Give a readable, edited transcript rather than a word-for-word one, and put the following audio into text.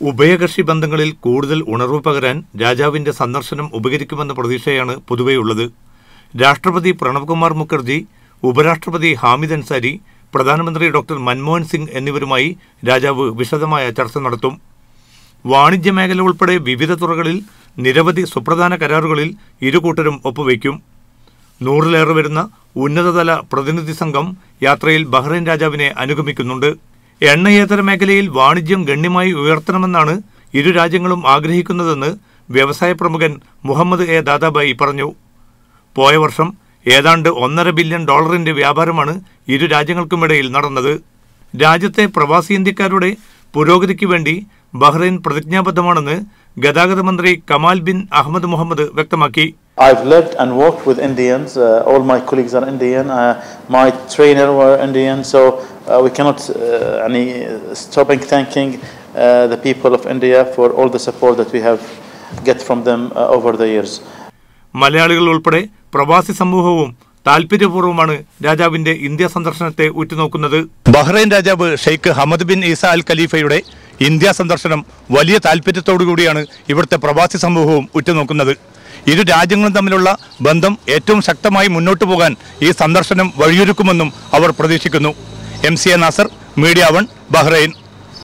ഉഭയകക്ഷി ബന്ധങ്ങളിൽ കൂടുതൽ ഉണർവ് പകരാൻ രാജാവിന്റെ സന്ദർശനം ഉപകരിക്കുമെന്ന പ്രതീക്ഷയാണ് പൊതുവെയുള്ളത്. രാഷ്ട്രപതി പ്രണബ് കുമാർ മുഖർജി, ഉപരാഷ്ട്രപതി ഹാമിദ് അൻസാരി, പ്രധാനമന്ത്രി ഡോക്ടർ മൻമോഹൻ സിംഗ് എന്നിവരുമായി രാജാവ് വിശദമായ ചർച്ച നടത്തും. വാണിജ്യ മേഖല ഉൾപ്പെടെ വിവിധ തുറകളിൽ നിരവധി സുപ്രധാന കരാറുകളിൽ ഇരുകൂട്ടരും ഒപ്പുവയ്ക്കും. 100-ലേറെ വരുന്ന ഉന്നതതല പ്രതിനിധി സംഘം യാത്രയിൽ ബഹ്റൈൻ രാജാവിനെ അനുഗമിക്കുന്നുണ്ട്. എണ്ണയേതര മേഖലയിൽ വാണിജ്യം ഗണ്യമായി ഉയർത്തണമെന്നാണ് ഇരു രാജ്യങ്ങളും ആഗ്രഹിക്കുന്നതെന്ന് വ്യവസായ പ്രമുഖൻ മുഹമ്മദ് എ ദാദാബായി പറഞ്ഞു. പോയ വർഷം ഏതാണ്ട് $1.5 ബില്യൺ വ്യാപാരമാണ് ഇരു രാജ്യങ്ങൾക്കുമിടയിൽ നടന്നത്. രാജ്യത്തെ പ്രവാസി ഇന്ത്യക്കാരുടെ പുരോഗതിക്ക് വേണ്ടി ബഹ്റൈൻ പ്രതിജ്ഞാബദ്ധമാണെന്ന് ഗതാഗത മന്ത്രി കമാൽ ബിൻ അഹമ്മദ് മുഹമ്മദ് വ്യക്തമാക്കി. I've lived and worked with Indians. All my colleagues are Indian. My trainer were Indian. So we cannot stop thanking the people of India for all the support that we have get from them over the years. മലയാളികൾ ഉൾപ്പെടെ പ്രവാസി സമൂഹവും താൽപര്യപൂർവ്വമാണ് രാജാവിന്റെ India സന്ദർശനത്തെ ഉറ്റുനോക്കുന്നത്. Bahrain രാജാവ് Sheikh Hamad bin Isa അൽ ഖലീഫയുടെ India സന്ദർശനം വലിയ താൽപര്യത്തോടുകൂടിയാണ് ഇവിടുത്തെ പ്രവാസി സമൂഹവും ഉറ്റുനോക്കുന്നത്. ഇരു രാജ്യങ്ങളും തമ്മിലുള്ള ബന്ധം ഏറ്റവും ശക്തമായി മുന്നോട്ടു പോകാൻ ഈ സന്ദർശനം വഴിയൊരുക്കുമെന്നും അവർ പ്രതീക്ഷിക്കുന്നു. MC Nasar, media 1, Bahrain.